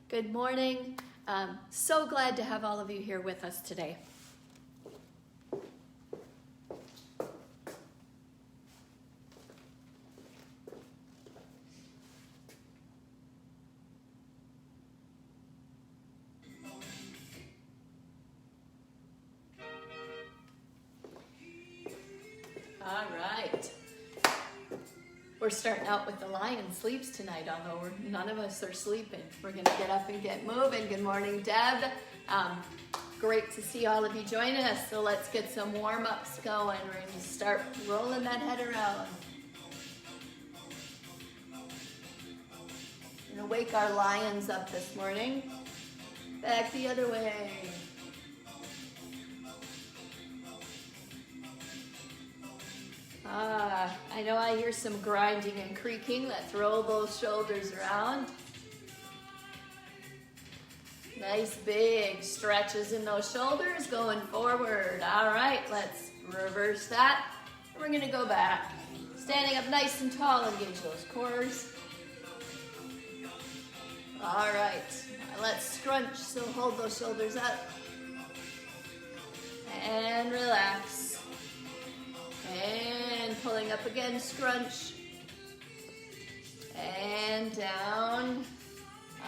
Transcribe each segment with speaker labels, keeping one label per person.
Speaker 1: Good morning. So glad to have all of you here with us today. All right. We're starting out with the lion sleeps tonight, although none of us are sleeping. We're going to get up and get moving. Good morning, Deb. Great to see all of you joining us. So let's get some warm-ups going. We're going to start rolling that head around. We're going to wake our lions up this morning. Back the other way. I know I hear some grinding and creaking. Let's roll those shoulders around. Nice big stretches in those shoulders going forward. All right, let's reverse that. We're gonna go back. Standing up nice and tall, engage those cores. All right, let's scrunch, so hold those shoulders up. And relax. And pulling up again, scrunch. And down.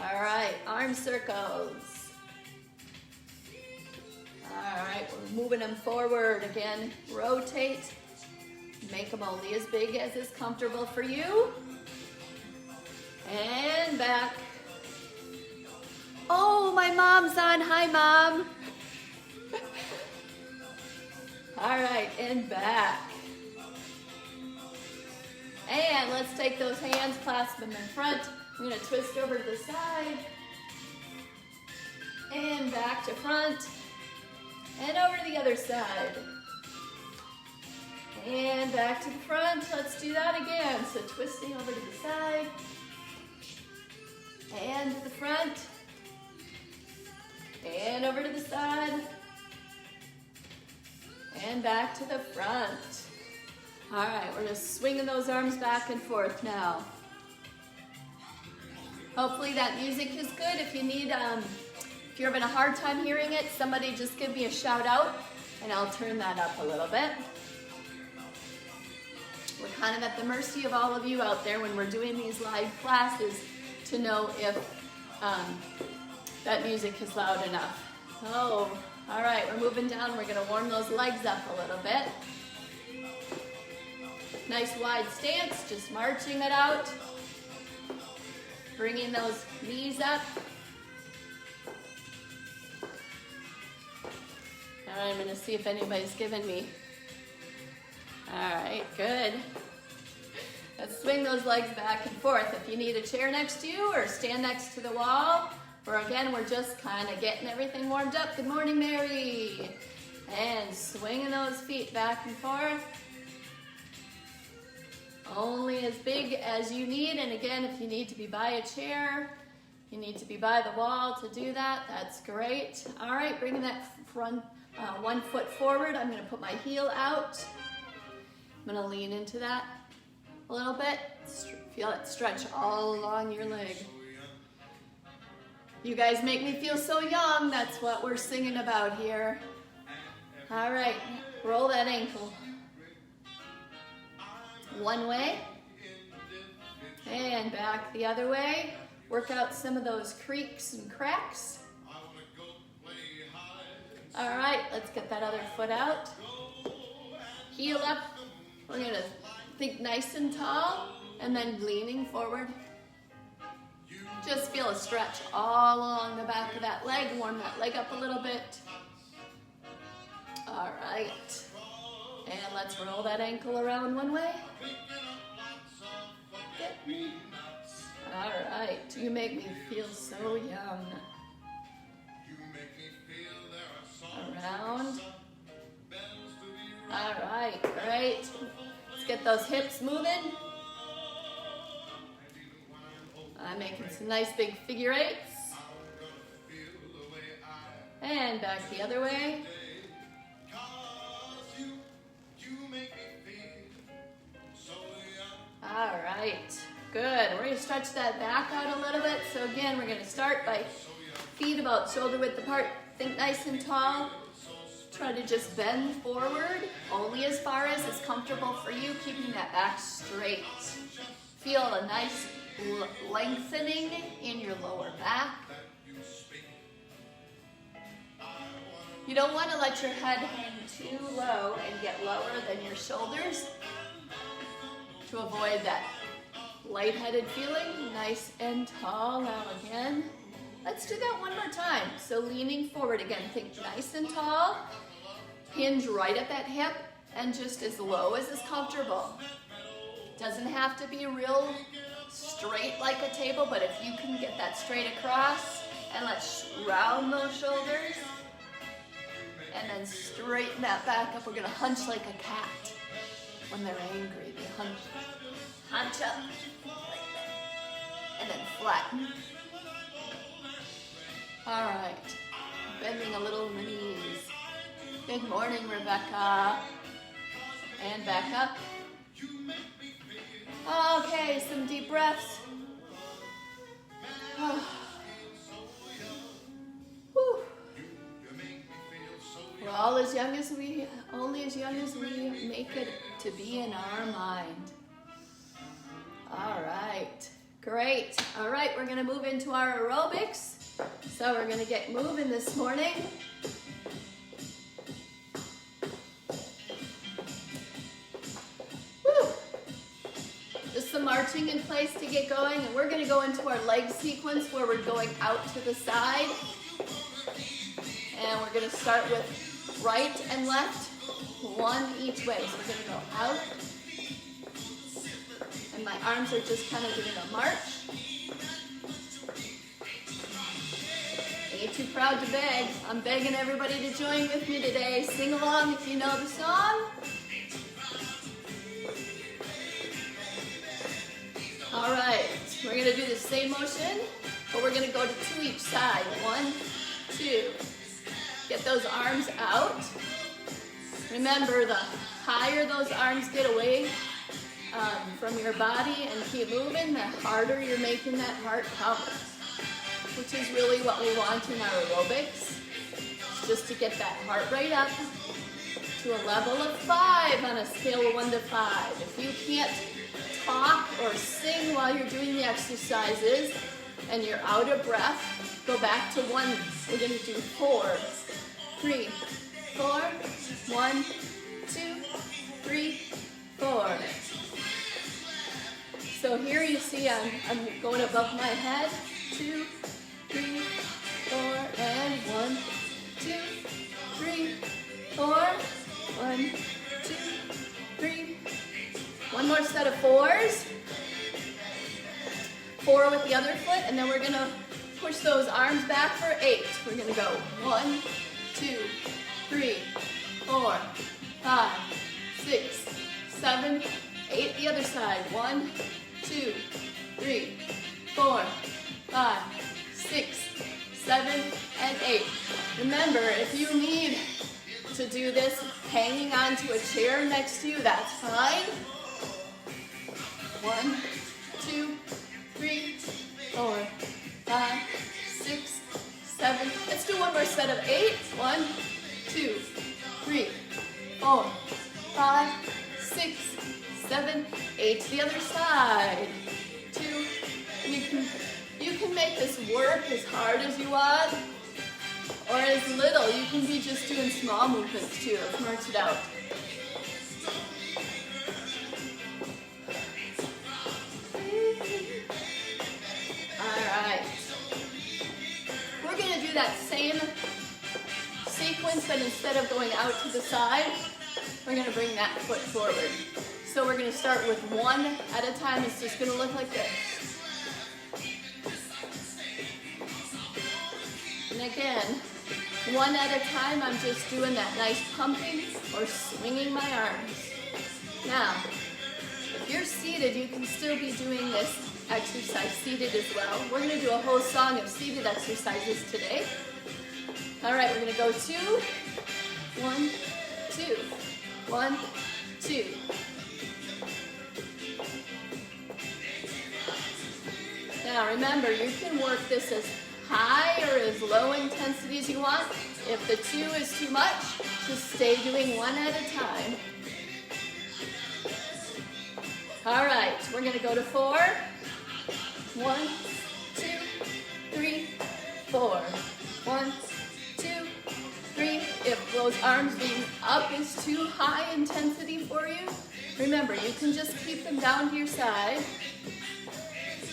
Speaker 1: All right, arm circles. All right, we're moving them forward again. Rotate. Make them only as big as is comfortable for you. And back. Oh, my mom's on. Hi, Mom. All right, and back. And let's take those hands, clasp them in front. I'm gonna twist over to the side. And back to front. And over to the other side. And back to the front. Let's do that again. So twisting over to the side. And to the front. And over to the side. And back to the front. All right, we're just swinging those arms back and forth now. Hopefully that music is good. If you need, if you're having a hard time hearing it, somebody just give me a shout out and I'll turn that up a little bit. We're kind of at the mercy of all of you out there when we're doing these live classes to know if that music is loud enough. Oh, all right, we're moving down. We're gonna warm those legs up a little bit. Nice wide stance, just marching it out. Bringing those knees up. Now I'm gonna see if anybody's giving me. All right, good. Let's swing those legs back and forth. If you need a chair next to you or stand next to the wall, or again, we're just kind of getting everything warmed up. Good morning, Mary. And swinging those feet back and forth. Only as big as you need. And again, if you need to be by a chair, you need to be by the wall to do that, that's great. All right, bringing that front 1 foot forward. I'm gonna put my heel out. I'm gonna lean into that a little bit. Feel it stretch all along your leg. You guys make me feel so young. That's what we're singing about here. All right, roll that ankle. One way, and back the other way. Work out some of those creaks and cracks. All right, let's get that other foot out. Heel up. We're gonna think nice and tall, and then leaning forward. Just feel a stretch all along the back of that leg. Warm that leg up a little bit. All right. And let's roll that ankle around one way. All right. You make me feel so young. Around. All right. Great. Let's get those hips moving. I'm making some nice big figure eights. And back the other way. All right. Good. We're going to stretch that back out a little bit. So again, we're going to start by feet about shoulder width apart. Think nice and tall. Try to just bend forward, only as far as is comfortable for you, keeping that back straight. Feel a nice lengthening in your lower back. You don't want to let your head hang too low and get lower than your shoulders to avoid that lightheaded feeling. Nice and tall now again. Let's do that one more time. So leaning forward again, think nice and tall. Hinge right at that hip and just as low as is comfortable. Doesn't have to be real straight like a table, but if you can get that straight across, and let's round those shoulders and then straighten that back up. We're gonna hunch like a cat when they're angry. They hunch up like that, and then flatten. All right, bending a little in the knees. Good morning, Rebecca. And back up. Okay, some deep breaths. We're all as young as only as young as we make it to be in our mind. All right, great. All right, we're gonna move into our aerobics. So we're gonna get moving this morning. Woo! Just some marching in place to get going, and we're gonna go into our leg sequence where we're going out to the side. And we're gonna start with right and left, one each way. So we're gonna go out, and my arms are just kind of doing a march. Ain't too proud to beg. I'm begging everybody to join with me today. Sing along if you know the song. All right, we're gonna do the same motion, but we're gonna go to two each side. 1, 2. Get those arms out. Remember, the higher those arms get away from your body and keep moving, the harder you're making that heart pump, which is really what we want in our aerobics, just to get that heart rate up to a level of 5 on a scale of 1 to 5. If you can't talk or sing while you're doing the exercises and you're out of breath, go back to 1. We're going to do 4, 3, 4, 1, 2, 3, 4. So here you see I'm going above my head. 2, 3, 4, and 1, 2, 3, 4, 1, 2, 3. One more set of 4s. 4 with the other foot, and then we're gonna push those arms back for 8. We're gonna go 1, 2, 3, 4, 5, 6, 7, 8. The other side. 1, 2, 3, 4, 5, 6, 7, and 8. Remember, if you need to do this hanging onto a chair next to you, that's fine. 1, 2, 3, 4, 5, 6, 7. Let's do one more set of 8. 1, 2, 3, 4, 5, 6, 7, 8. To the other side. 2. You can make this work as hard as you want, or as little. You can be just doing small movements too. Let's march it out. Alright. We're going to do that same sequence, but instead of going out to the side, we're going to bring that foot forward. So we're going to start with 1 at a time. It's just going to look like this. And again, 1 at a time, I'm just doing that nice pumping or swinging my arms. Now, if you're seated, you can still be doing this exercise seated as well. We're going to do a whole song of seated exercises today. All right, we're going to go 2, 1, 2, 1, 2. Now remember, you can work this as high or as low intensity as you want. If the 2 is too much, just stay doing 1 at a time. All right, we're gonna go to 4. 1, 2, 3, 4. 1, 2, 3. If those arms being up is too high intensity for you, remember, you can just keep them down to your side.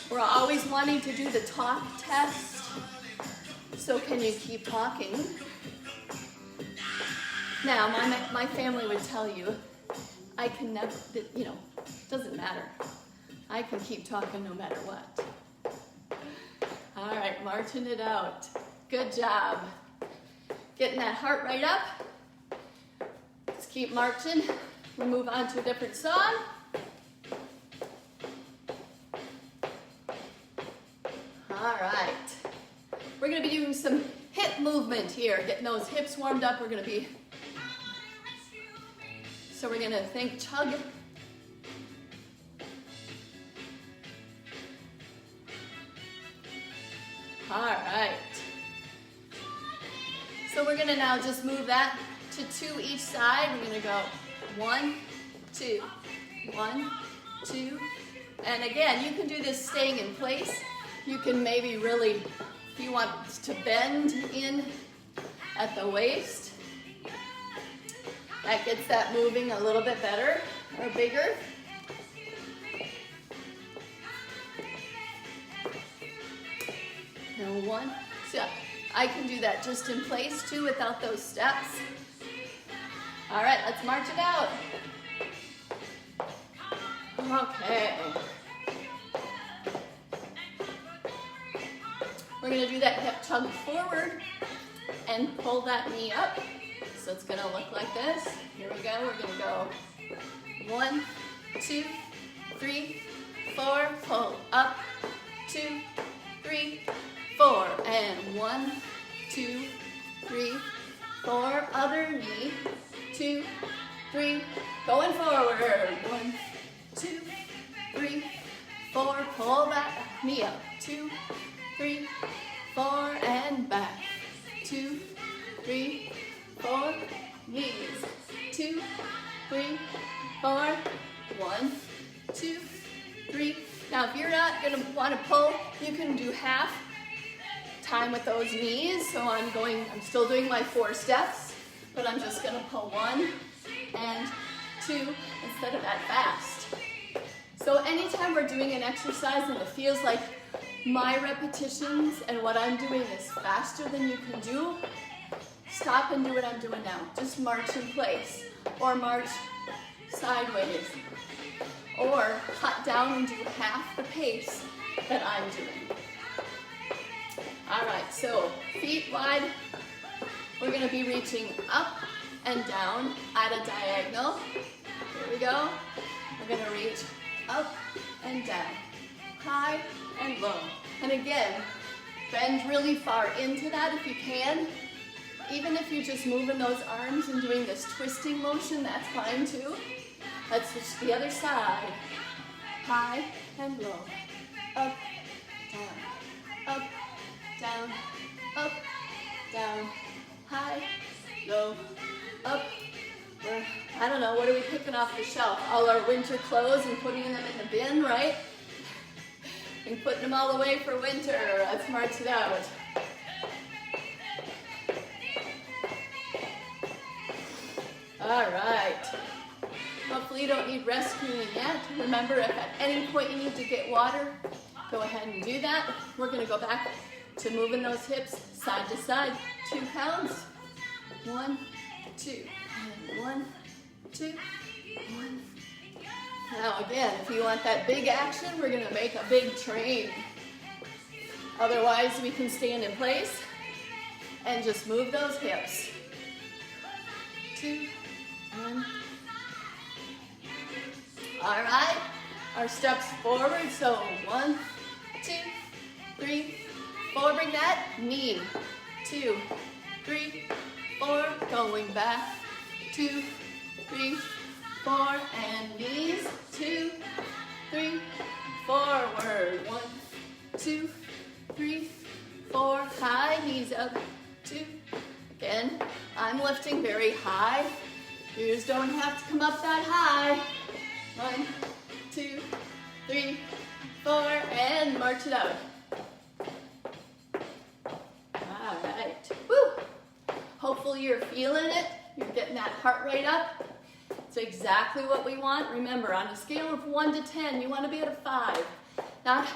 Speaker 1: We're always wanting to do the talk test. So can you keep talking? Now, my family would tell you, I can never, you know, doesn't matter. I can keep talking no matter what. All right, marching it out. Good job. Getting that heart rate up. Let's keep marching. We'll move on to a different song. All right. We're going to be doing some hip movement here. Getting those hips warmed up. We're going to be... So we're going to think chug. All right. So we're going to now just move that to 2 each side. We're going to go 1, 2, 1, 2. And again, you can do this staying in place. You can maybe really, if you want to bend in at the waist, that gets that moving a little bit better or bigger. Now 1, so I can do that just in place too without those steps. All right, let's march it out. Okay. We're gonna do that hip chug forward and pull that knee up. So it's gonna look like this. Here we go, we're gonna go 1, 2, 3, 4, pull up, 2, 3, 4, and 1, 2, 3, 4, other knee, 2, 3, going forward, 1, 2, 3, 4, pull that knee up, 2, 3, 4, and back, 2, 3, 4, knees, 2, 3, 4, 1, 2, 3. Now if you're not gonna wanna pull, you can do half time with those knees. So I'm still doing my 4 steps, but I'm just gonna pull 1 and 2 instead of that fast. So anytime we're doing an exercise and it feels like my repetitions and what I'm doing is faster than you can do, stop and do what I'm doing now. Just march in place or march sideways or cut down and do half the pace that I'm doing. All right, so feet wide. We're gonna be reaching up and down at a diagonal. Here we go. We're gonna reach up and down, high and low. And again, bend really far into that if you can. Even if you're just moving those arms and doing this twisting motion, that's fine too. Let's switch to the other side. High and low, up, down, up, down, up, down, high, low, up. I don't know, what are we picking off the shelf? All our winter clothes and putting them in the bin, right? And putting them all away for winter. Let's march it out. All right. Hopefully you don't need rescuing yet. Remember, if at any point you need to get water, go ahead and do that. We're gonna go back to moving those hips side to side. 2 counts. 1, 2, and 1, 2, 1. Now again, if you want that big action, we're gonna make a big train. Otherwise, we can stand in place and just move those hips. 2, 1. All right, our steps forward, so 1, 2, 3, 4, bring that knee, 2, 3, 4, going back, 2, 3, 4, and knees, 2, 3, forward, 1, 2, 3, 4, high, knees up, 2. Again, I'm lifting very high. Yours don't have to come up that high. 1, 2, 3, 4, and march it out. All right, woo! Hopefully you're feeling it. You're getting that heart rate up. It's exactly what we want. Remember, on a scale of 1 to 10, you want to be at a 5. Not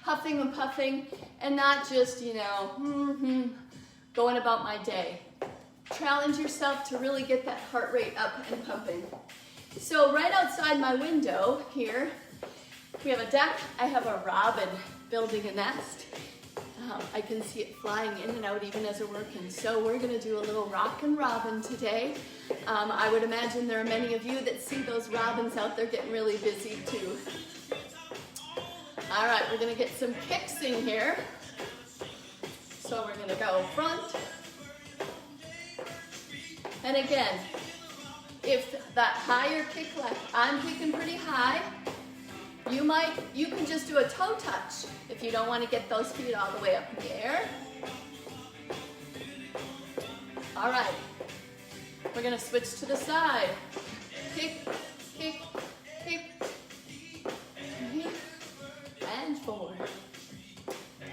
Speaker 1: huffing and puffing, and not just, going about my day. Challenge yourself to really get that heart rate up and pumping. So right outside my window here, we have a deck. I have a robin building a nest. I can see it flying in and out even as we're working. So we're gonna do a little rockin' robin today. I would imagine there are many of you that see those robins out there getting really busy too. All right, we're gonna get some kicks in here. So we're gonna go front. And again, if that higher kick left, I'm kicking pretty high, you can just do a toe touch if you don't want to get those feet all the way up in the air. All right, we're gonna switch to the side. Kick, kick, kick, and 4,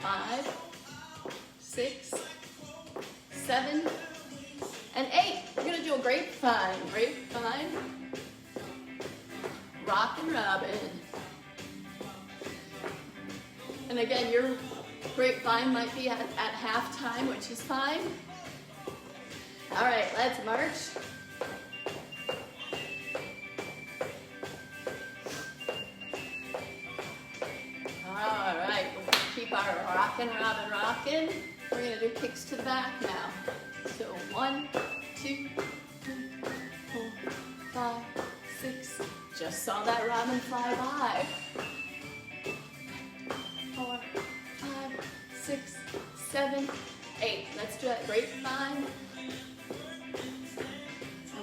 Speaker 1: 5, 6, 7, and 8. We're gonna do a grapevine, grapevine, rockin' robin. And again, your grapevine might be at halftime, which is fine. All right, let's march. All right, we're gonna keep our rockin' robin rockin'. We're gonna do kicks to the back now. So 1, 2, 3, 4, 5, 6. Just saw that robin fly by. 4, 5, 6, 7, 8. Let's do that grapevine.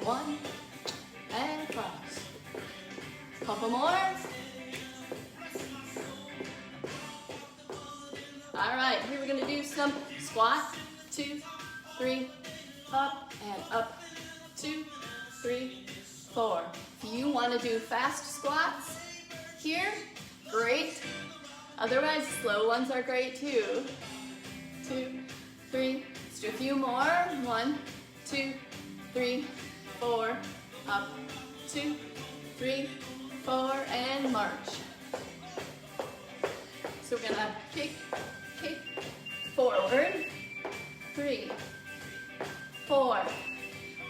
Speaker 1: 1, and cross. Couple more. All right, here we're gonna do some squat. 2, 3, up and up. 2, 3, 4. If you want to do fast squats here, great. Otherwise, slow ones are great too. 2, 3. Let's do a few more. 1, 2, 3, 4. Up. 2, 3, 4, and march. So we're gonna kick, kick, forward. 3, 4.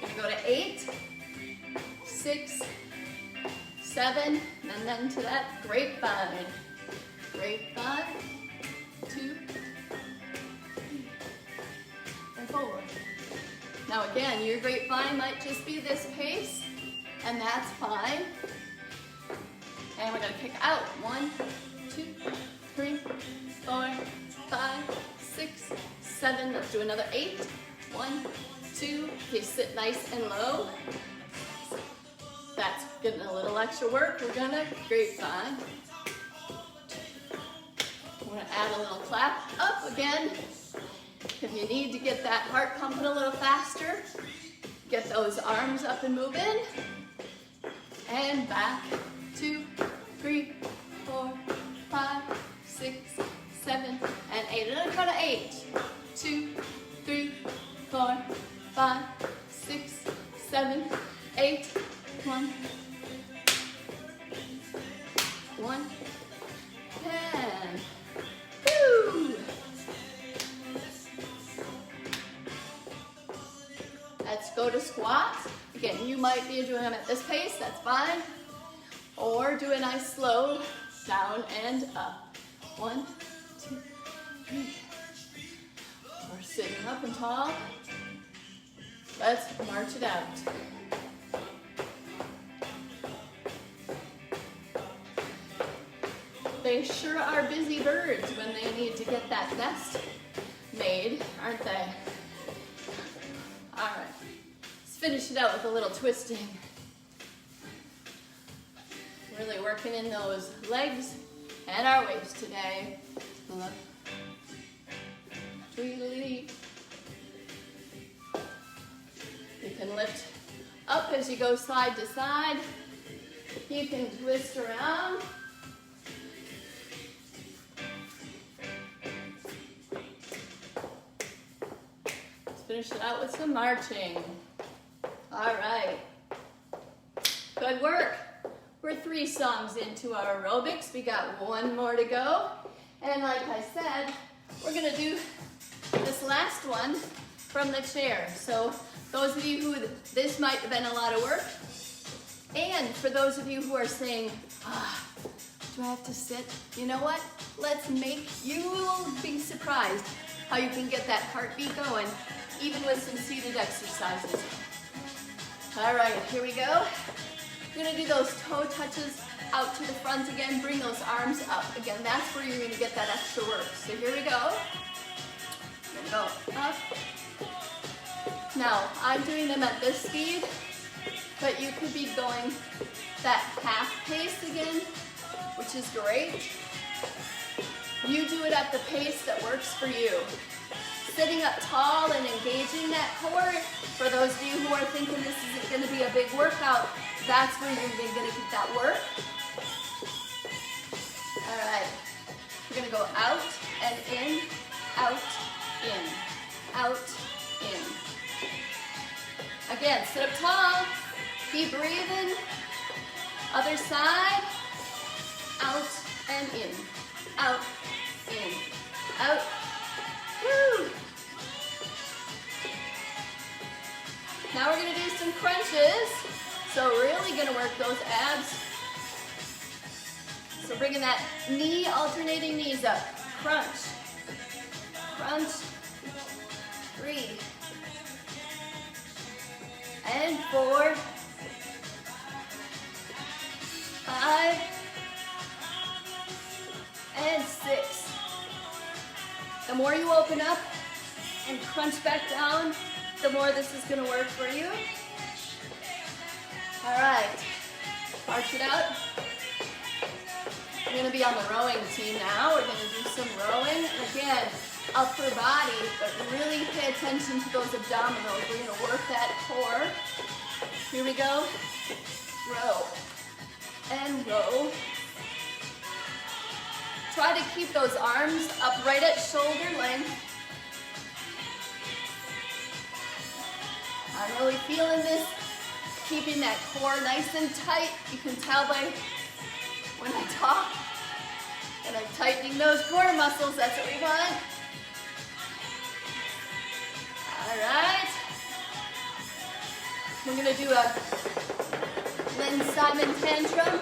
Speaker 1: We're gonna go to 8, 6, 7, and then to that grapevine. Grapevine, 2, 3, and 4. Now again, your grapevine might just be this pace, and that's fine. And we're gonna kick out. 1, 2, 3, 4, 5, 6, 7. Let's do another 8. 1, 2. Okay, sit nice and low. That's getting a little extra work. We're gonna grapevine. We're gonna add a little clap up again. If you need to get that heart pumping a little faster, get those arms up and moving. And back. 2, 3, 4, 5, 6, 7, and 8. And then go to 8. 2, 3, 4, 5, 6, 7, 8. 1, 1, 10. Woo! Let's go to squats. Again, you might be doing them at this pace, that's fine. Or do a nice slow down and up. 1, 2, 3. We're sitting up and tall. Let's march it out. They sure are busy birds when they need to get that nest made, aren't they? All right, let's finish it out with a little twisting. Really working in those legs and our waist today. Tweedly. You can lift up as you go side to side. You can twist around. Let's finish it out with some marching. All right. Good work. We're 3 songs into our aerobics. We got 1 more to go. And like I said, we're gonna do this last one from the chair. So those of you who this might have been a lot of work, and for those of you who are saying, do I have to sit? You know what? You will be surprised how you can get that heartbeat going, even with some seated exercises. All right, here we go. We're gonna do those toe touches out to the front again. Bring those arms up. Again, that's where you're gonna get that extra work. So here we go. We're gonna go up. Now, I'm doing them at this speed, but you could be going that half pace again, which is great. You do it at the pace that works for you. Sitting up tall and engaging that core, for those of you who are thinking this isn't going to be a big workout, that's where you're going to get that work. All right, we're going to go out and in, out, in, out, in. Again, sit up tall, keep breathing. Other side, out and in, out, in, out. Woo! Now we're gonna do some crunches. So really gonna work those abs. So bringing that knee, alternating knees up. Crunch, crunch, 3, and 4, 5, and 6. The more you open up and crunch back down, the more this is going to work for you. All right, march it out. We're going to be on the rowing team now. We're going to do some rowing. And again, upper body, but really pay attention to those abdominals. We're going to work that core. Here we go. Row and row. Try to keep those arms up right at shoulder length. I'm really feeling this, keeping that core nice and tight. You can tell by when I talk and I'm tightening those core muscles. That's what we want. All right. We're gonna do a Lynn Simon tantrum.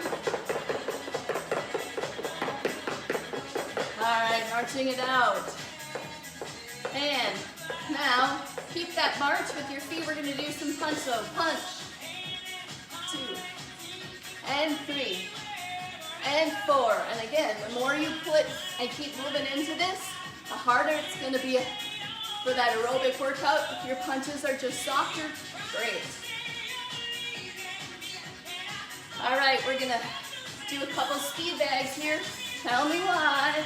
Speaker 1: All right, marching it out. And now, keep that march with your feet. We're gonna do some punch. So punch, 2, and 3, and 4. And again, the more you put and keep moving into this, the harder it's gonna be for that aerobic workout. If your punches are just softer, great. All right, we're gonna do a couple speed bags here. Tell me why.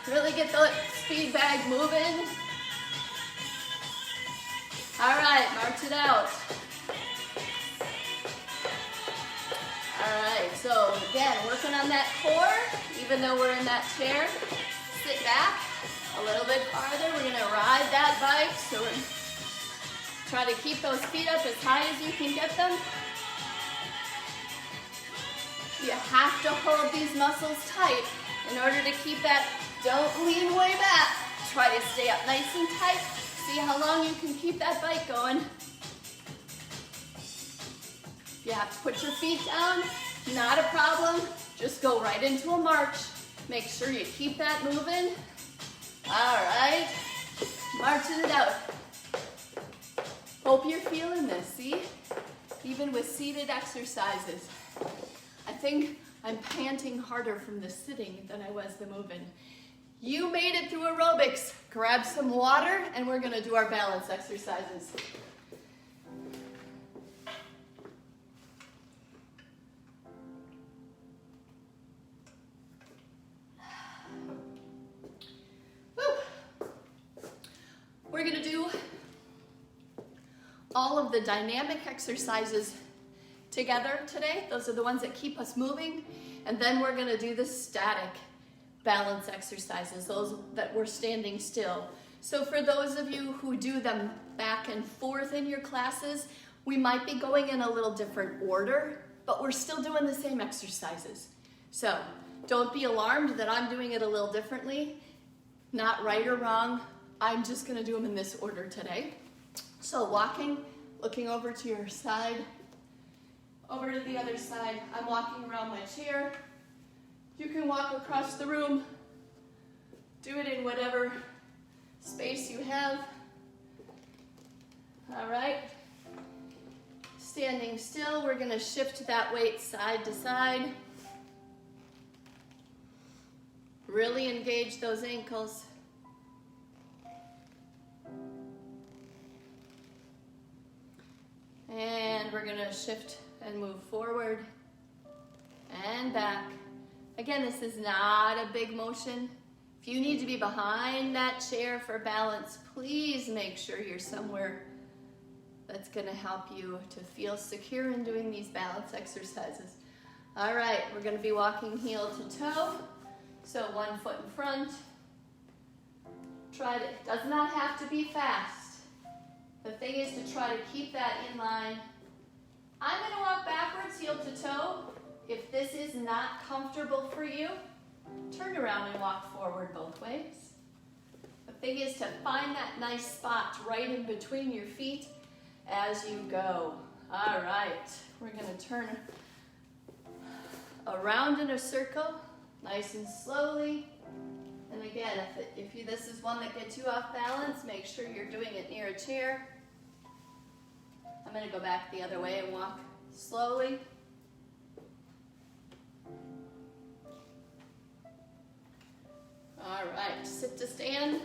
Speaker 1: Really get the speed bag moving. All right, march it out. All right, so again, working on that core, even though we're in that chair. Sit back a little bit farther. We're gonna ride that bike. So we're try to keep those feet up as high as you can get them. You have to hold these muscles tight in order to keep that. Don't lean way back. Try to stay up nice and tight. See how long you can keep that bike going. If you have to put your feet down, not a problem. Just go right into a march. Make sure you keep that moving. All right, marching it out. Hope you're feeling this, see? Even with seated exercises. I think I'm panting harder from the sitting than I was the moving. You made it through aerobics. Grab some water and we're gonna do our balance exercises. all of the dynamic exercises together today. Those are the ones that keep us moving. And then we're gonna do the static balance exercises, those that we're standing still. So for those of you who do them back and forth in your classes, we might be going in a little different order, but we're still doing the same exercises. So don't be alarmed that I'm doing it a little differently. Not right or wrong. I'm just gonna do them in this order today. So walking, looking over to your side, over to the other side. I'm walking around my chair. You can walk across the room. Do it in whatever space you have. All right. Standing still, we're gonna shift that weight side to side. Really engage those ankles. And we're gonna shift and move forward and back. Again, this is not a big motion. If you need to be behind that chair for balance, please make sure you're somewhere that's gonna help you to feel secure in doing these balance exercises. All right, we're gonna be walking heel to toe. So 1 foot in front. It does not have to be fast. The thing is to try to keep that in line. I'm gonna walk backwards, heel to toe. If this is not comfortable for you, turn around and walk forward both ways. The thing is to find that nice spot right in between your feet as you go. All right, we're gonna turn around in a circle, nice and slowly. And again, if this is one that gets you off balance, make sure you're doing it near a chair. I'm gonna go back the other way and walk slowly. All right, sit to stand.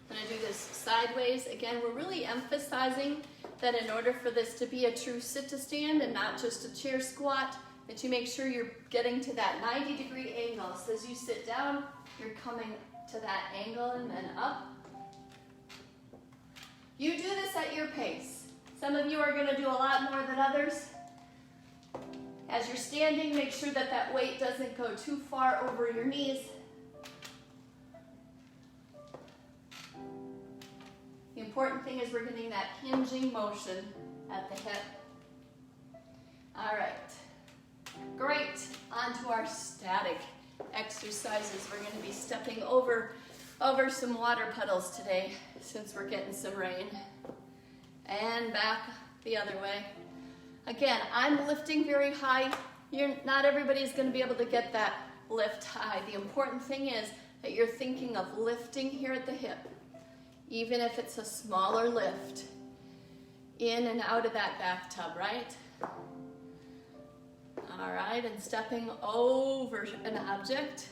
Speaker 1: I'm gonna do this sideways. Again, we're really emphasizing that in order for this to be a true sit to stand and not just a chair squat, that you make sure you're getting to that 90-degree angle. So as you sit down, you're coming to that angle and then up. You do this at your pace. Some of you are gonna do a lot more than others. As you're standing, make sure that that weight doesn't go too far over your knees. The important thing is we're getting that hinging motion at the hip. All right, great. On to our static exercises. We're going to be stepping over some water puddles today since we're getting some rain. And back the other way. Again, I'm lifting very high. Not everybody's going to be able to get that lift high. The important thing is that you're thinking of lifting here at the hip. Even if it's a smaller lift, in and out of that bathtub, right? All right, and stepping over an object,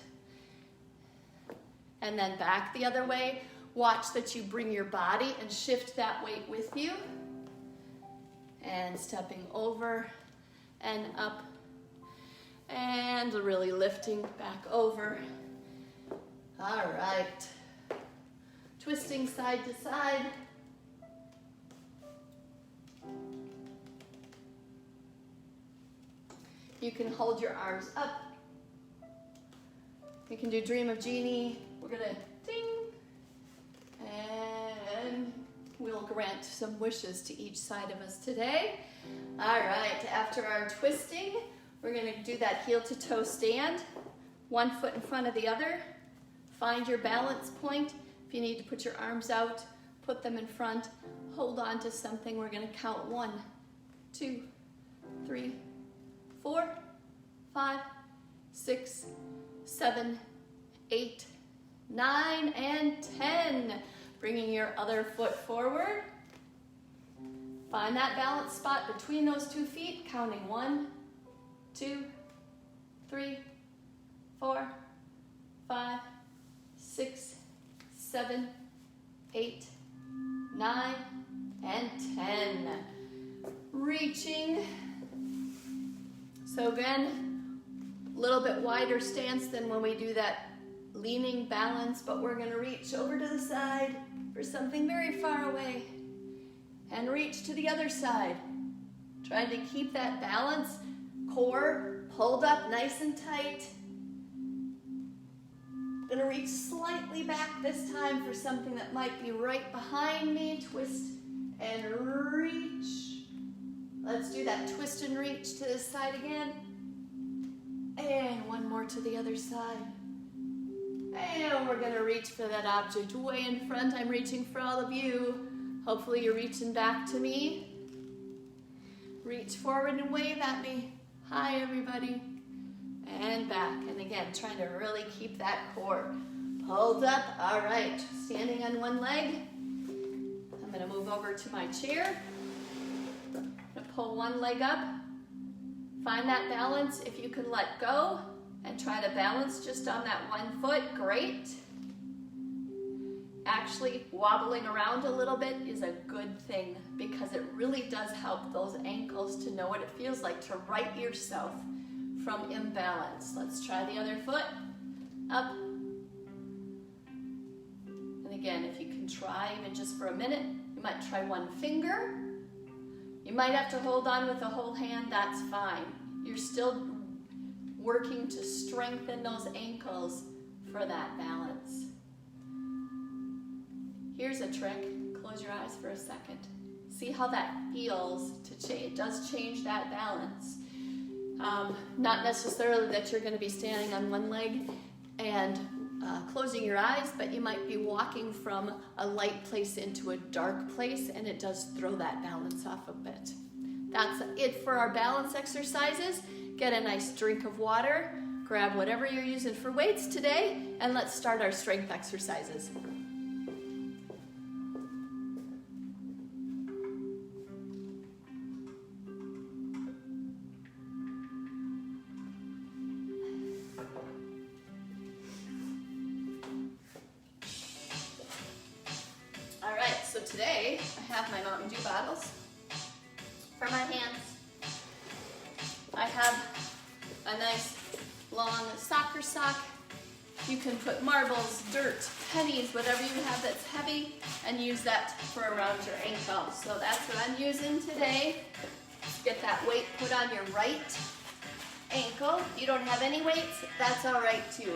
Speaker 1: and then back the other way. Watch that you bring your body and shift that weight with you, and stepping over and up, and really lifting back over. All right. Twisting side to side. You can hold your arms up. You can do Dream of Jeannie. We're gonna ding, and we'll grant some wishes to each side of us today. All right, after our twisting, we're gonna do that heel to toe stand. 1 foot in front of the other. Find your balance point. If you need to put your arms out, put them in front, hold on to something. We're gonna count 1, 2, 3, 4, 5, 6, 7, 8, 9, and 10. Bringing your other foot forward. Find that balance spot between those 2 feet, counting 1, 2, 3, 4, 5, 6, 7, 8, 9, and 10. Reaching. So again, a little bit wider stance than when we do that leaning balance, but we're gonna reach over to the side for something very far away. and reach to the other side. Trying to keep that balance, core pulled up nice and tight. Gonna reach slightly back this time for something that might be right behind me. Twist and reach. Let's do that twist and reach to this side again. And one more to the other side. And we're gonna reach for that object way in front. I'm reaching for all of you. Hopefully you're reaching back to me. Reach forward and wave at me. Hi, everybody. And back. And again, trying to really keep that core pulled up. All right, standing on one leg. I'm gonna move over to my chair. I'm gonna pull one leg up. Find that balance. If you can let go and try to balance just on that one foot, great. Actually, wobbling around a little bit is a good thing because it really does help those ankles to know what it feels like to right yourself from imbalance. Let's try the other foot. Up. And again, if you can try even just for a minute, you might try one finger. You might have to hold on with the whole hand, that's fine. You're still working to strengthen those ankles for that balance. Here's a trick. Close your eyes for a second. See how that feels to change. It does change that balance. Not necessarily that you're going to be standing on one leg and closing your eyes, but you might be walking from a light place into a dark place, and it does throw that balance off a bit. That's it for our balance exercises. Get a nice drink of water, grab whatever you're using for weights today, and let's start our strength exercises. All right, so today I have my Mountain Dew bottles for my hands. I have a nice long soccer sock. You can put marbles, dirt, pennies, whatever you have that's heavy, and use that for around your ankle. So that's what I'm using today. Get that weight put on your right ankle. If you don't have any weights, that's all right too.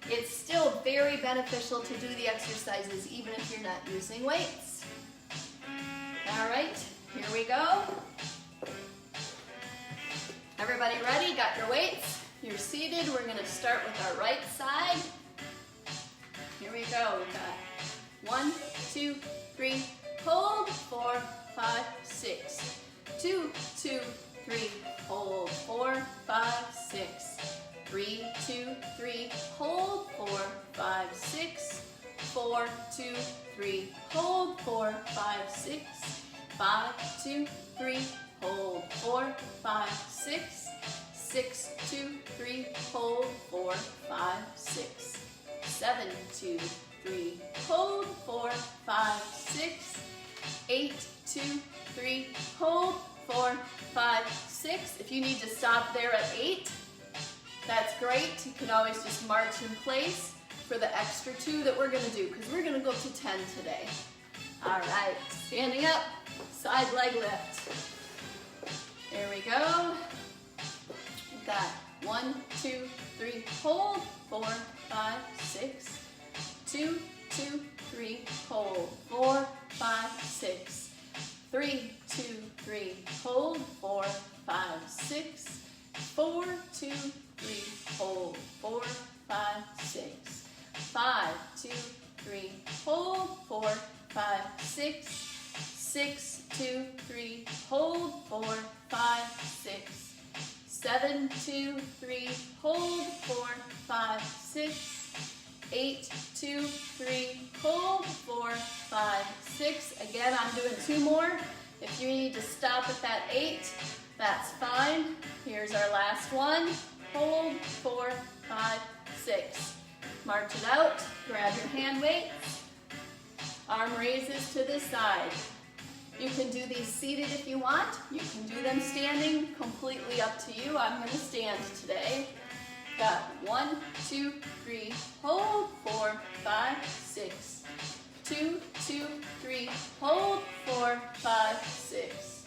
Speaker 1: It's still very beneficial to do the exercises even if you're not using weights. All right, here we go. Everybody ready? Got your weights? You're seated. We're going to start with our right side. Here we go. We've got 1, 2, 3, hold, 4, 5, 6. 2, 2, 3, hold, 4, 5, 6. 3, 2, 3, hold, 4, 5, 6. 4, 2, 3, hold, 4, 5, 6. 5, 2, 3, hold, 4, 5, 6. 6, 2, 3, hold, 4, 5, 6. 7, 2, 3, hold, 4, 5, 6. 8, 2, 3, hold, 4, 5, 6. If you need to stop there at 8, that's great. You can always just march in place for the extra 2 that we're going to do, because we're going to go to 10 today. All right, standing up, side leg lift. There we go. We've got 1, 2, 3, hold, 4, 5, 6. 2, 2, 3, hold, 4, 5, 6. 3, 2, 3, hold, 4, 5, 6. 4, 2, 3, hold, 4, 5, 6. 5, 2, 3, hold, 4, 5, 6. 6, 2, 3, hold, 4, 5, 6. 7, 2, 3, hold, 4, 5, 6. 8, 2, 3, hold, 4, 5, 6. Again, I'm doing 2 more. If you need to stop at that 8, that's fine. Here's our last one. Hold, 4, 5, 6. March it out. Grab your hand weights. Arm raises to the side. You can do these seated if you want. You can do them standing. Completely up to you. I'm going to stand today. Got 1, 2, 3, hold, 4, 5, 6. 2, 2, 3, hold, 4, 4, 5, 6.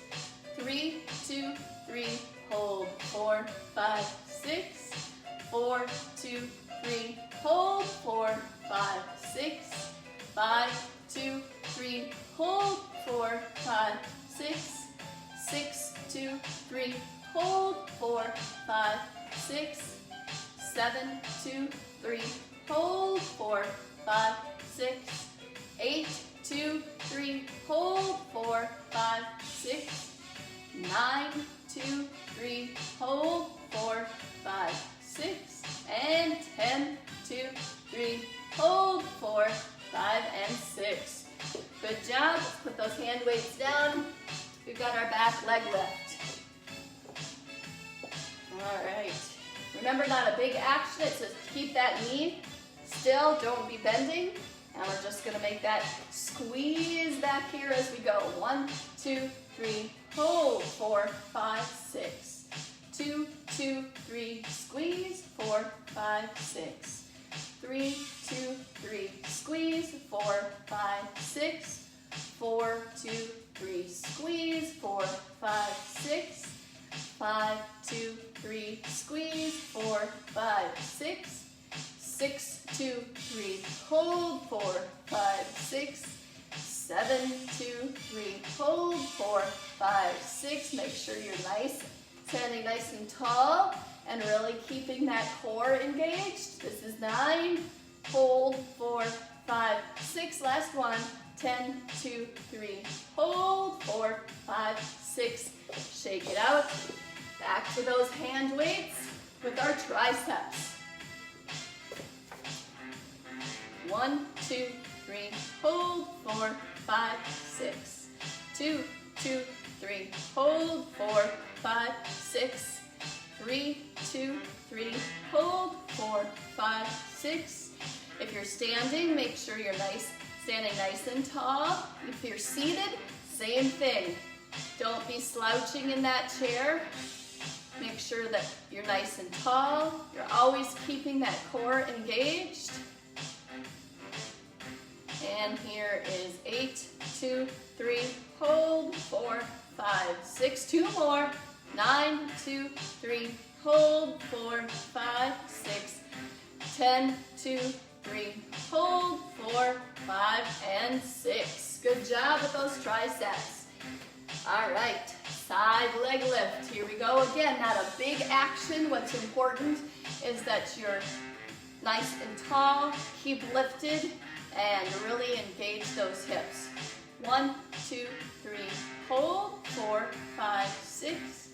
Speaker 1: 3, 2, 3, hold. 4, 5, 6. 4, 2, 3, hold. 4, 5, 6. 5, 2, 3, hold. 4, 5, 6. 6, 2, 3, hold. 4, 5, 6. 7, 2, 3, hold. 4, 5, 6. 8, 2, 3, hold. 4, 5, 6. 9, 2, 3, hold. 4, 5, 6. And 10, 2, 3, hold. 4, 5, and 6. Good job. Let's put those hand weights down. We've got our back leg lift. All right. Remember, not a big action. It says keep that knee still. Don't be bending. And we're just going to make that squeeze back here as we go. 1, 2, 3, hold. 4, 5, 6. 2, 2, 3, squeeze. 4, 5, 6. 3, 2, 3, squeeze. 4, 5, 6. 4, 2, 3, squeeze. 4, 5, 6. 5, 2, 3, squeeze. 4, 5, 6. 6, 2, 3, hold. 4, 5, 6. 7, 2, 3, hold. 4, 5, 6. Make sure you're nice, standing nice and tall, and really keeping that core engaged. This is 9, hold. 4, 5, 6. Last one. 10, 2, 3, hold. 4, 5, 6. Shake it out. Back to those hand weights with our triceps. 1, 2, 3, hold. 4, 5, 6. 2, 2, 3, hold. 4, 5, 6. 3, 2, 3, hold. 4, 5, 6. If you're standing, make sure you're standing nice and tall. If you're seated, same thing. Don't be slouching in that chair. Make sure that you're nice and tall. You're always keeping that core engaged. And here is 8, 2, 3, hold. 4, 5, 6. 2 more. 9, 2, 3, hold. 4, 5, 6. 10, 2, 3, hold. 4, 5, and 6. Good job with those triceps. All right, side leg lift. Here we go again. Not a big action. What's important is that you're nice and tall, keep lifted, and really engage those hips. 1, 2, 3, hold. 4, 5, 6.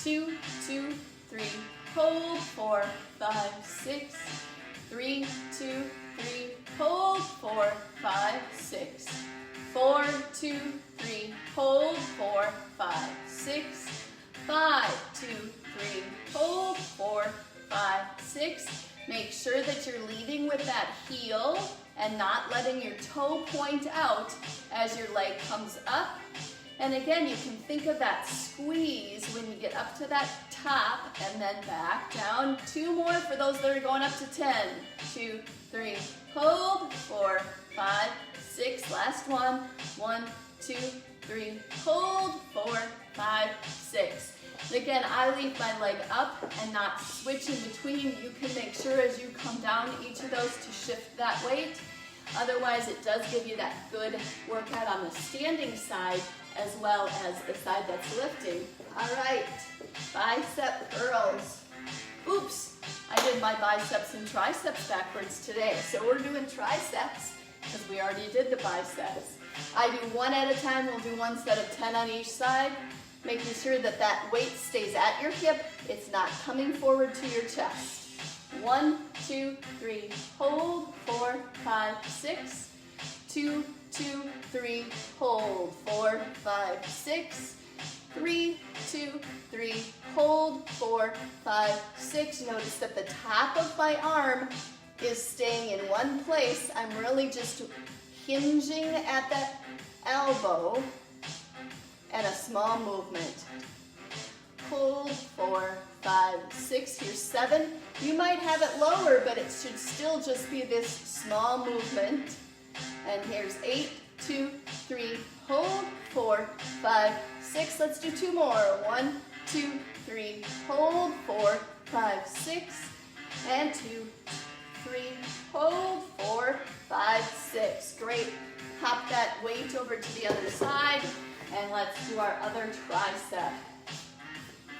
Speaker 1: 2, 2, 3, hold. 4, 5, 6. 3, 2, 3, hold. 4, 5, 6. 4, 2, 3, hold. 4, 5, 6. 5, 2, 3, hold. 4, 5, 6. Make sure that you're leading with that heel and not letting your toe point out as your leg comes up. And again, you can think of that squeeze when you get up to that top and then back down. 2 more for those that are going up to 10. 2, 3, hold. 4, 5, 6. Last one. 1, 2, 3, hold. 4, 5, 6. And again, I leave my leg up and not switch in between. You can make sure as you come down each of those to shift that weight. Otherwise, it does give you that good workout on the standing side as well as the side that's lifting. All right, bicep curls. Oops, I did my biceps and triceps backwards today. So we're doing triceps because we already did the biceps. I do one at a time. We'll do one set of 10 on each side, making sure that that weight stays at your hip. It's not coming forward to your chest. 1, 2, 3, hold. 4, 5, 6. 2, 2, 3, hold. 4, 5, 6. 3, 2, 3, hold. 4, 5, 6. Notice that the top of my arm is staying in one place. I'm really just hinging at that elbow and a small movement. Hold. 4, 5, 6. Here's 7. You might have it lower, but it should still just be this small movement. And here's 8, 2, 3, hold, 4, 5, 6. Let's do 2 more. 1, 2, 3, hold, 4, 5, 6, and 2, 3, hold, 4, 5, 6. Great. Hop that weight over to the other side, and let's do our other tricep.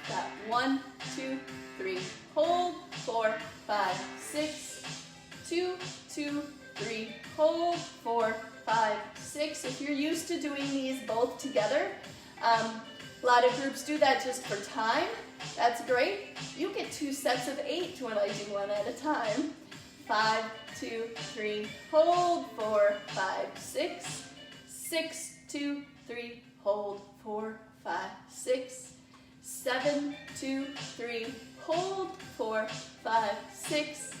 Speaker 1: Got 1, 2, 3, hold, 4, 5, 6, 2, 2, 3, hold, 4, 5, 6. If you're used to doing these both together, a lot of groups do that just for time. That's great. You get 2 sets of 8 when I do one at a time. 5, 2, 3, hold, 4, 5, 6, 6, 2, 3, hold, 4, 5, 6, 7, 2, 3, hold, 4, 5, 6,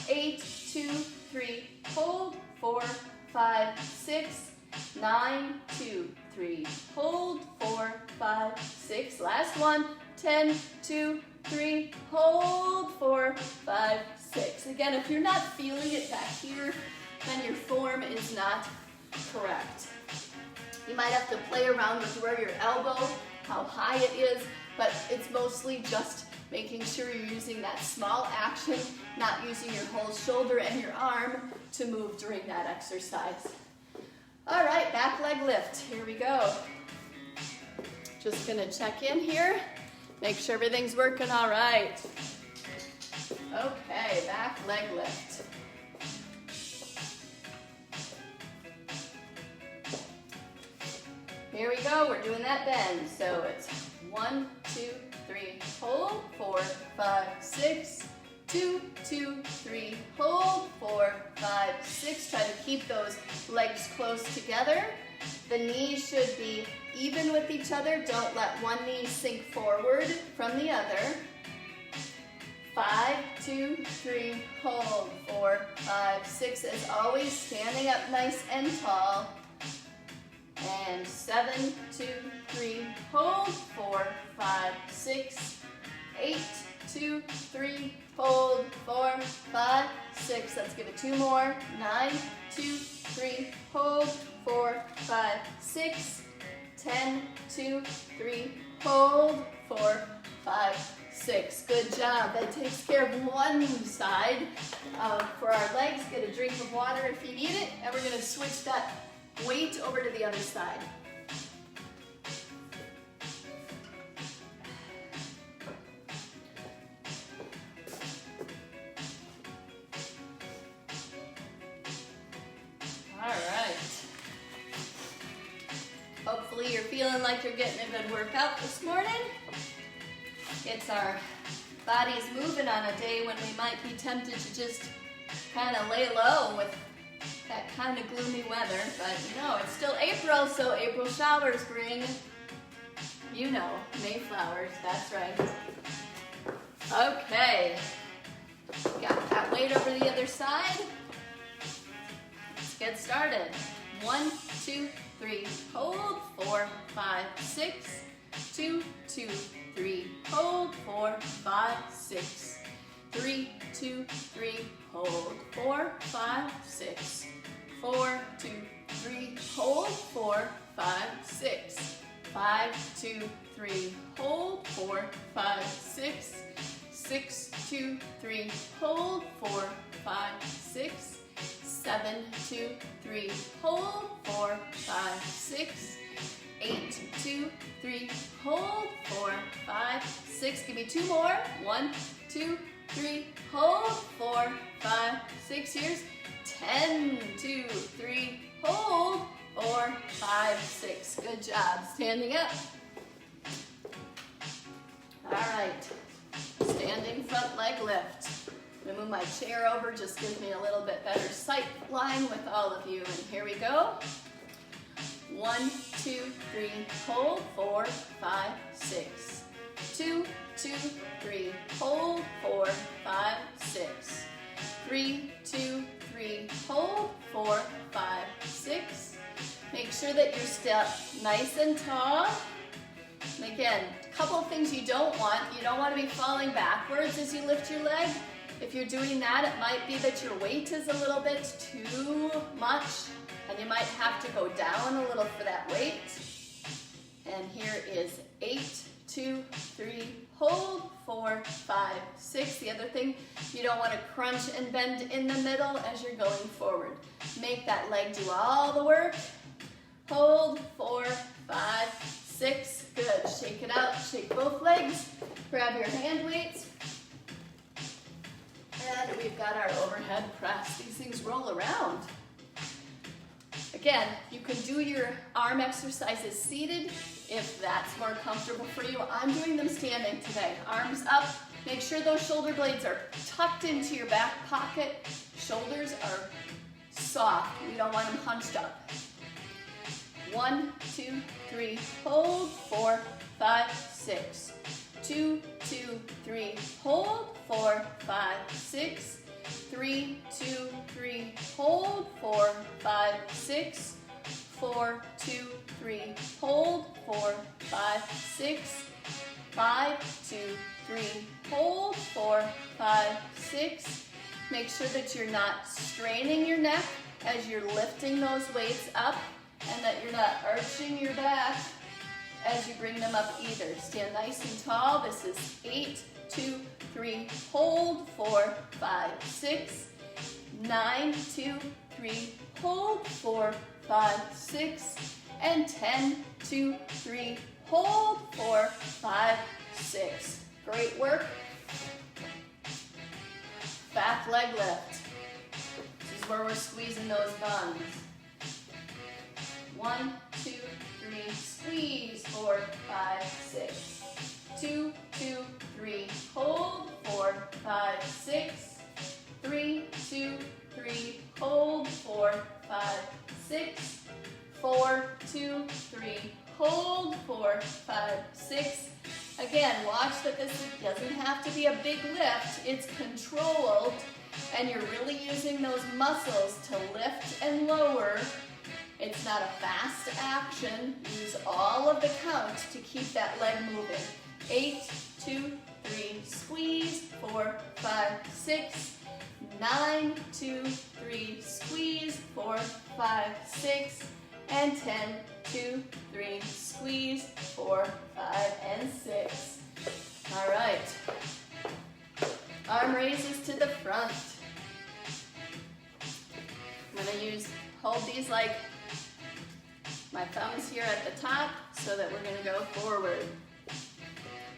Speaker 1: 8, 2, 3, hold, 4, 5, 6, 9, 2, 3, hold, 4, 5, 6. Last one. 10, 2, 3, hold, 4, 5, 6. Again, if you're not feeling it back here, then your form is not correct. You might have to play around with where your elbow, how high it is, but it's mostly just making sure you're using that small action, not using your whole shoulder and your arm to move during that exercise. All right, back leg lift. Here we go. Just gonna check in here. Make sure everything's working all right. Okay, back leg lift. Here we go, we're doing that bend. So it's 1, 2, 3, hold, 4, 5, 6, 2, 2, 3, hold, 4, 5, 6. Try to keep those legs close together. The knees should be even with each other. Don't let one knee sink forward from the other. 5, 2, 3, hold, 4, 5, 6. As always, standing up nice and tall. And 7, 2, 3, hold, 4, 5, 6, 8, 2, 3, hold, 4, 5, 6. Let's give it 2 more. 9, 2, 3, hold, 4, 5, 6, 10, 2, 3, hold, 4, 5, 6. Good job. That takes care of one side. For our legs, get a drink of water if you need it, and we're going to switch that weight over to the other side. All right. Hopefully you're feeling like you're getting a good workout this morning. It's our bodies moving on a day when we might be tempted to just kind of lay low with that kind of gloomy weather, but you know, it's still April, so April showers bring, you know, Mayflowers, that's right. Okay, got that weight over the other side. Let's get started. 1, 2, 3, hold, 4, 5, 6, 2, 2, 3, hold, 4, 5, 6, 3, 2, 3, hold, 4, 5, 6, 4, 2, 3, hold, 4, 5, 6, 5, 2, 3, hold, 4, 5, 6, 6, 2, 3, hold, 4, 5, 6, 7, 2, 3, hold, 4, 5, 6, 8, 2, 3, hold, 4, 5, 6. Give me 2 more. 1, 2, 3, hold, 4, 5, 6. Here's 10, 2, 3, hold, 4, 5, 6. Good job. Standing up. All right. Standing front leg lift. I'm going to move my chair over. Just gives me a little bit better sight line with all of you. And here we go. 1, 2, 3, hold, 4, 5, 6. 2, 2, 3, hold, 4, 5, 6. 3, 2, 3, hold, 4, 5, 6. Make sure that you're still nice and tall. And again, a couple of things you don't want. You don't want to be falling backwards as you lift your leg. If you're doing that, it might be that your weight is a little bit too much, and you might have to go down a little for that weight. And here is 8, 2, 3, hold, 4, 5, 6. The other thing, you don't want to crunch and bend in the middle as you're going forward. Make that leg do all the work. Hold, 4, 5, 6. Good. Shake it out. Shake both legs. Grab your hand weights. And we've got our overhead press. These things roll around. Again, you can do your arm exercises seated if that's more comfortable for you. I'm doing them standing today. Arms up. Make sure those shoulder blades are tucked into your back pocket. Shoulders are soft. We don't want them hunched up. 1, 2, 3, hold, 4, 5, 6. 2, 2, 3, hold, 4, 5, 6. 3, 2, 3, hold, 4, 5, 6. 4, 2, 3, hold, 4, 5, 6. 5, 2, 3, hold, 4, 5, 6. Make sure that you're not straining your neck as you're lifting those weights up, and that you're not arching your back as you bring them up either. Stand nice and tall. This is 8, 2, 3, hold, 4, 5, 6. 9, 2, 3, hold, 4, 5, 6. And 10, 2, 3, hold, 4, 5, 6. Great work. Back leg lift. This is where we're squeezing those buns. 1, 2, 3, squeeze, 4, 5, 6. 2, 2, 3, hold, 4, 5, 6. 3, 2, 3, hold, 4, 5, 6. 4, 2, 3, hold, 4, 5, 6. Again, watch that this doesn't have to be a big lift. It's controlled, and you're really using those muscles to lift and lower. It's not a fast action. Use all of the count to keep that leg moving. 8, 2, 3, squeeze, 4, 5, 6. 9, 2, 3, squeeze, 4, 5, 6. And 10, 2, 3, squeeze, 4, 5, and 6. All right. Arm raises to the front. I'm going to hold these like my thumbs here at the top so that we're going to go forward.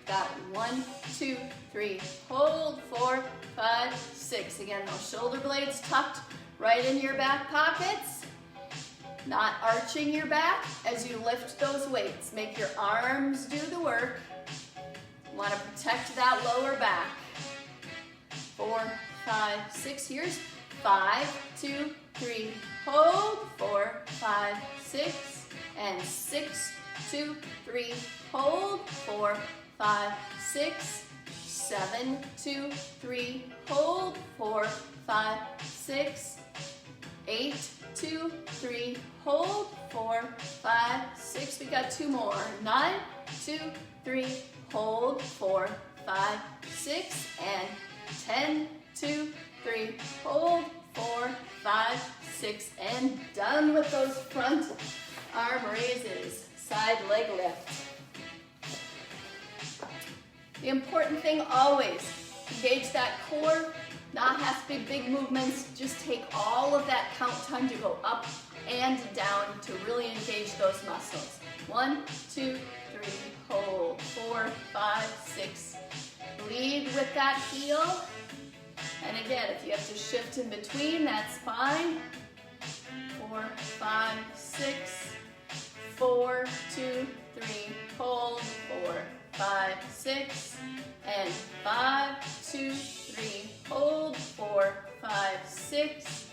Speaker 1: Got 1, 2, 3, hold, 4, 5, 6. Again, those shoulder blades tucked right in your back pockets. Not arching your back as you lift those weights. Make your arms do the work. You want to protect that lower back. 4, 5, 6. Here's 5, 2, 3, hold, 4, 5, 6. And 6, 2, 3, hold, 4, 5, 6. 7, 2, 3, hold, 4, 5, 6. 8, 2, 3, hold, 4, 5, 6. We got 2 more. 9, 2, 3, hold, 4, 5, 6. And 10, 2, 3, hold, 4, 5, 6. And done with those front arm raises. Side leg lift. The important thing always, engage that core. Not have to be big movements. Just take all of that count time to go up and down to really engage those muscles. 1, 2, 3, hold, 4, 5, 6. Lead with that heel. And again, if you have to shift in between, that's fine. 4, 5, 6. 4, 2, 3, hold, 4, 5, 6. And 5, 2, 3, hold, 4, 5, 6.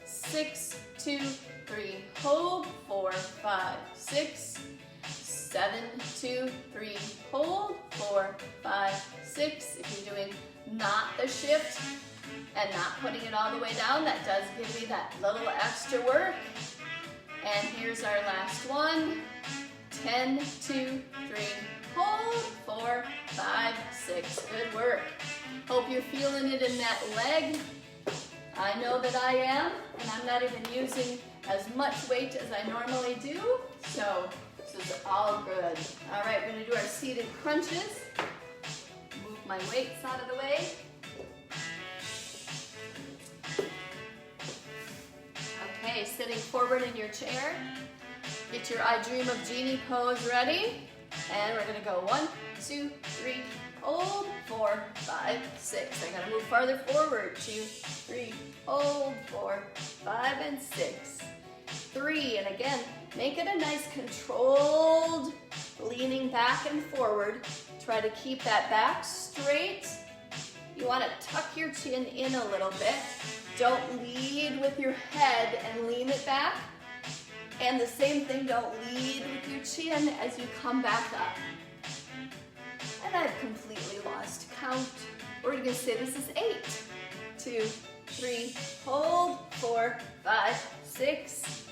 Speaker 1: 6, 2, 3, hold, 4, 5, 6. 7, 2, 3, hold, 4, 5, 6. If you're doing not the shift and not putting it all the way down, that does give you that little extra work. And here's our last one. 10, 2, 3, hold, 4, 5, 6. Good work. Hope you're feeling it in that leg. I know that I am, and I'm not even using as much weight as I normally do, so this is all good. All right, we're gonna do our seated crunches. Move my weights out of the way. Okay, sitting forward in your chair. Get your I Dream of Jeannie pose ready. And we're gonna go 1, 2, 3, hold, 4, 5, 6. I gotta move farther forward. 2, 3, hold, 4, 5, and 6. 3, and again, make it a nice controlled leaning back and forward. Try to keep that back straight. You wanna tuck your chin in a little bit. Don't lead with your head and lean it back. And the same thing, don't lead with your chin as you come back up. And I've completely lost count. We're gonna say this is 8. 2, 3, hold, 4, 5, 6,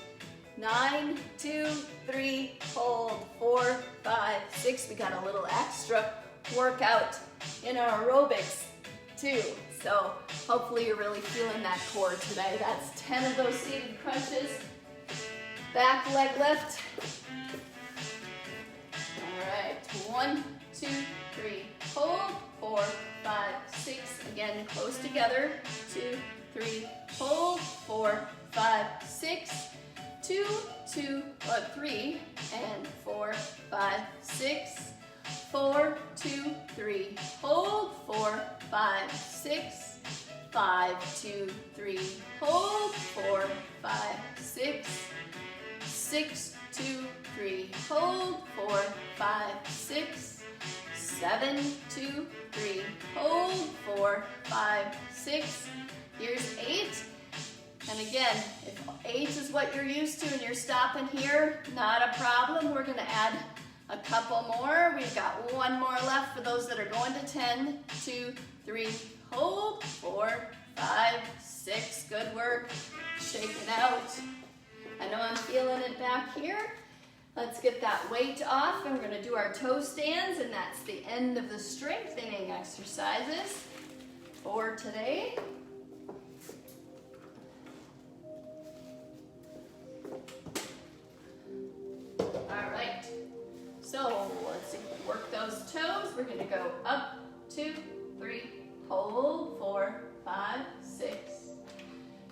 Speaker 1: 9, 2, 3, hold, 4, 5, 6. We got a little extra workout in our aerobics too. So hopefully you're really feeling that core today. That's 10 of those seated crunches. Back leg lift. All right, 1, 2, 3, hold, 4, 5, 6. Again, close together. 2, 3, hold, 4, 5, 6. 2, 3, and 4, 5, 6. 4, 2, 3, hold, 4, 5, 6. 5, 2, 3, hold, 4, 5, 6. 6, 2, 3, hold, 4, 5, 6. 7, 2, 3, hold, 4, 5, 6. Here's 8. And again, if 8 is what you're used to and you're stopping here, not a problem. We're gonna add a couple more. We've got one more left for those that are going to 10, 2, 3, hold, 4, 5, 6. Good work. Shake it out. I know I'm feeling it back here. Let's get that weight off, and we're gonna do our toe stands, and that's the end of the strengthening exercises for today. All right, so let's work those toes. We're gonna go up, 2, 3, hold, 4, 5, 6.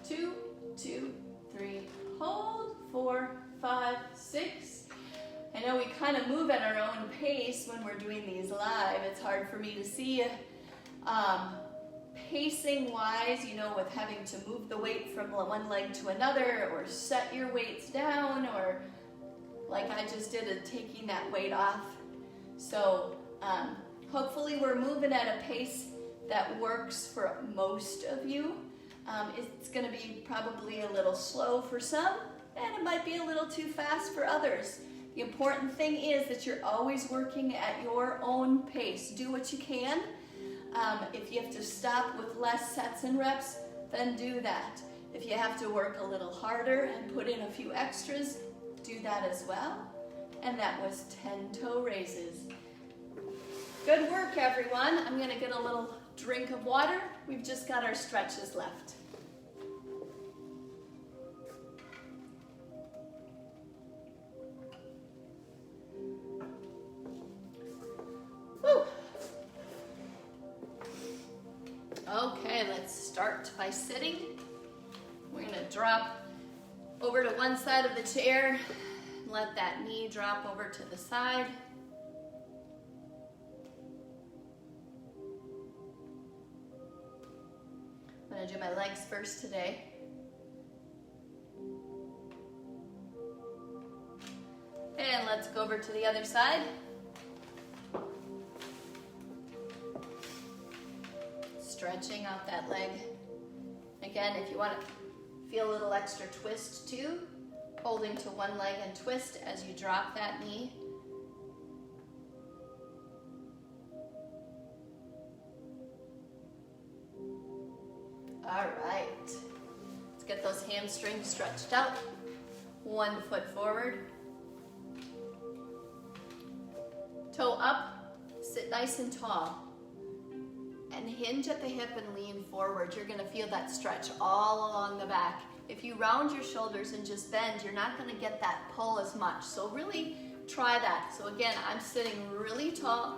Speaker 1: 2, 2, 3, hold, 4, 5, 6. I know we kind of move at our own pace when we're doing these live. It's hard for me to see pacing wise, you know, with having to move the weight from one leg to another, or set your weights down, or like I just did, taking that weight off. So hopefully we're moving at a pace that works for most of you. It's going to be probably a little slow for some, and it might be a little too fast for others. The important thing is that you're always working at your own pace. Do what you can. If you have to stop with less sets and reps, then do that. If you have to work a little harder and put in a few extras, do that as well. And that was 10 toe raises. Good work, everyone. I'm going to get a little drink of water. We've just got our stretches left. Woo. Okay, let's start by sitting. We're going to drop over to one side of the chair. Let that knee drop over to the side. I'm going to do my legs first today. And let's go over to the other side. Stretching out that leg. Again, if you want to feel a little extra twist too, holding to one leg and twist as you drop that knee. All right, let's get those hamstrings stretched out. One foot forward. Toe up, sit nice and tall. And hinge at the hip and lean forward. You're gonna feel that stretch all along the back. If you round your shoulders and just bend, you're not gonna get that pull as much. So really try that. So again, I'm sitting really tall,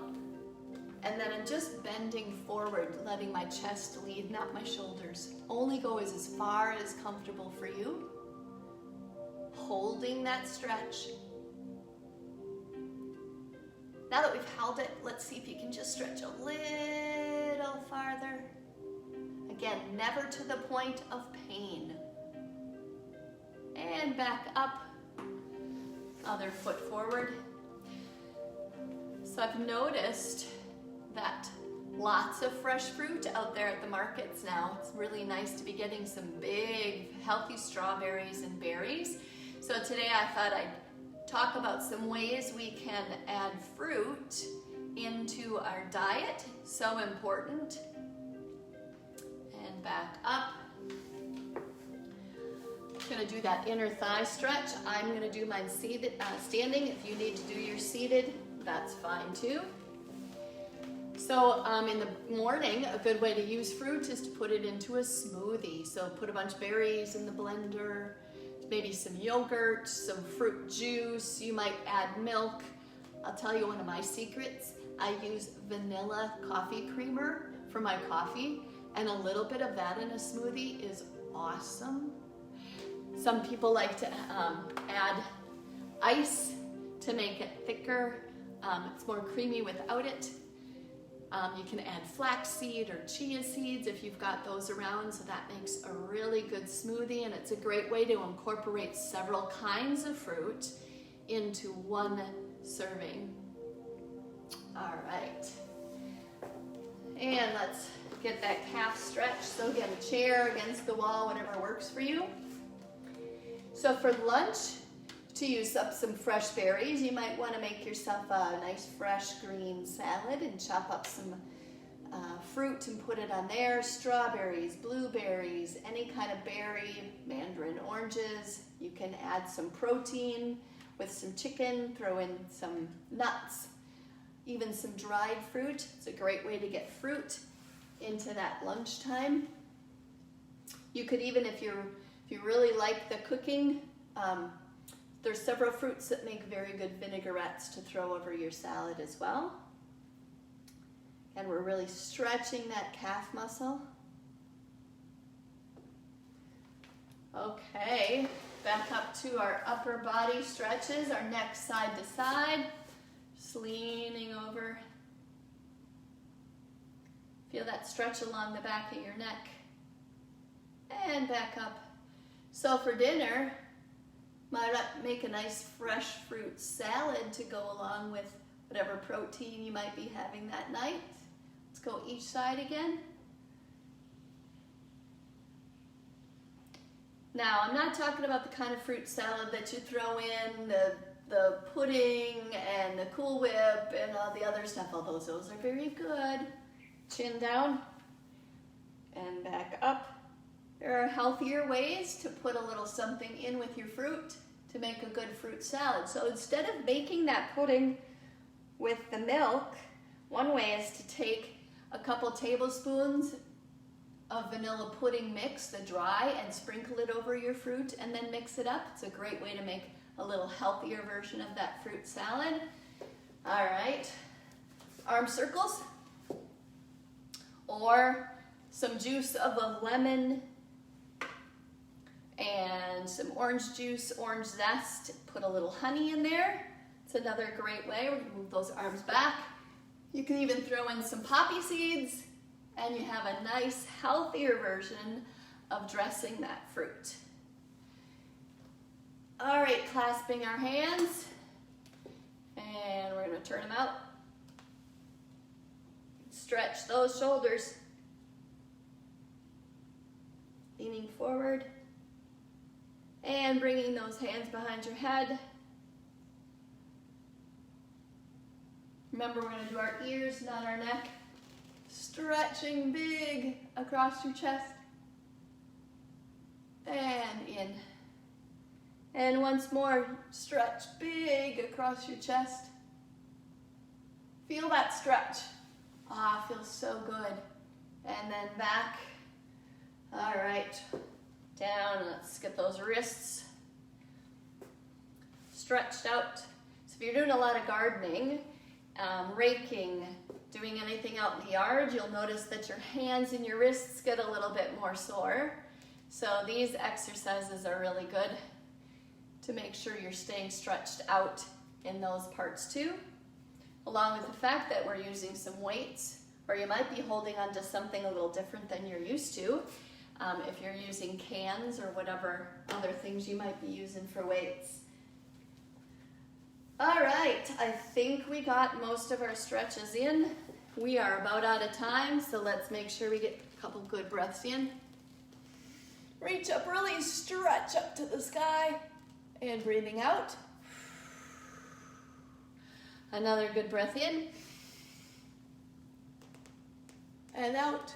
Speaker 1: and then I'm just bending forward, letting my chest lead, not my shoulders. Only go as far as comfortable for you. Holding that stretch. Now that we've held it, let's see if you can just stretch a little farther. Again, never to the point of pain. And back up. Other foot forward. So I've noticed that lots of fresh fruit out there at the markets now. It's really nice to be getting some big, healthy strawberries and berries. So today I thought I'd talk about some ways we can add fruit into our diet. So important. And back up. I'm going to do that inner thigh stretch. I'm going to do mine seated, standing. If you need to do your seated, that's fine too. So in the morning, a good way to use fruit is to put it into a smoothie. So put a bunch of berries in the blender, maybe some yogurt, some fruit juice. You might add milk. I'll tell you one of my secrets. I use vanilla coffee creamer for my coffee, and a little bit of that in a smoothie is awesome. Some people like to add ice to make it thicker. It's more creamy without it. You can add flaxseed or chia seeds if you've got those around, so that makes a really good smoothie, and it's a great way to incorporate several kinds of fruit into one serving. All right. And let's get that calf stretch. So again, chair against the wall, whatever works for you. So for lunch, to use up some fresh berries, you might want to make yourself a nice fresh green salad and chop up some fruit and put it on there. Strawberries, blueberries, any kind of berry, mandarin oranges. You can add some protein with some chicken, throw in some nuts, even some dried fruit. It's a great way to get fruit into that lunchtime. You could even, if you really like the cooking, there's several fruits that make very good vinaigrettes to throw over your salad as well. And we're really stretching that calf muscle. Okay, back up to our upper body stretches, our neck side to side, just leaning over. Feel that stretch along the back of your neck. And back up. So for dinner, might make a nice fresh fruit salad to go along with whatever protein you might be having that night. Let's go each side again. Now, I'm not talking about the kind of fruit salad that you throw in the pudding and the Cool Whip and all the other stuff, although those are very good. Chin down and back up. There are healthier ways to put a little something in with your fruit to make a good fruit salad. So instead of making that pudding with the milk, one way is to take a couple tablespoons of vanilla pudding mix, the dry, and sprinkle it over your fruit and then mix it up. It's a great way to make a little healthier version of that fruit salad. All right, arm circles, or some juice of a lemon and some orange juice, orange zest. Put a little honey in there. It's another great way. We're gonna move those arms back. You can even throw in some poppy seeds, and you have a nice, healthier version of dressing that fruit. All right, clasping our hands, and we're gonna turn them out. Stretch those shoulders. Leaning forward, and bringing those hands behind your head. Remember, we're gonna do our ears, not our neck. Stretching big across your chest. And in. And once more, stretch big across your chest. Feel that stretch. Ah, feels so good. And then back. All right, down. Let's get those wrists stretched out. So if you're doing a lot of gardening, raking, doing anything out in the yard, you'll notice that your hands and your wrists get a little bit more sore. So these exercises are really good to make sure you're staying stretched out in those parts too, along with the fact that we're using some weights, or you might be holding onto something a little different than you're used to. If you're using cans or whatever other things you might be using for weights. All right, I think we got most of our stretches in. We are about out of time, so let's make sure we get a couple good breaths in. Reach up, really stretch up to the sky, and breathing out. Another good breath in, and out.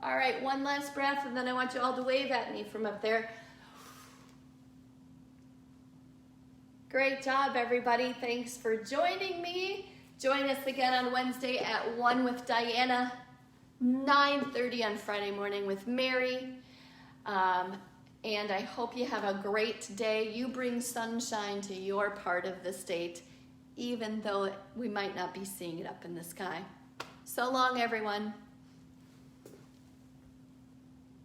Speaker 1: All right, one last breath, and then I want you all to wave at me from up there. Great job, everybody. Thanks for joining me. Join us again on Wednesday at 1 with Diana, 9:30 on Friday morning with Mary. And I hope you have a great day. You bring sunshine to your part of the state, even though we might not be seeing it up in the sky. So long, everyone.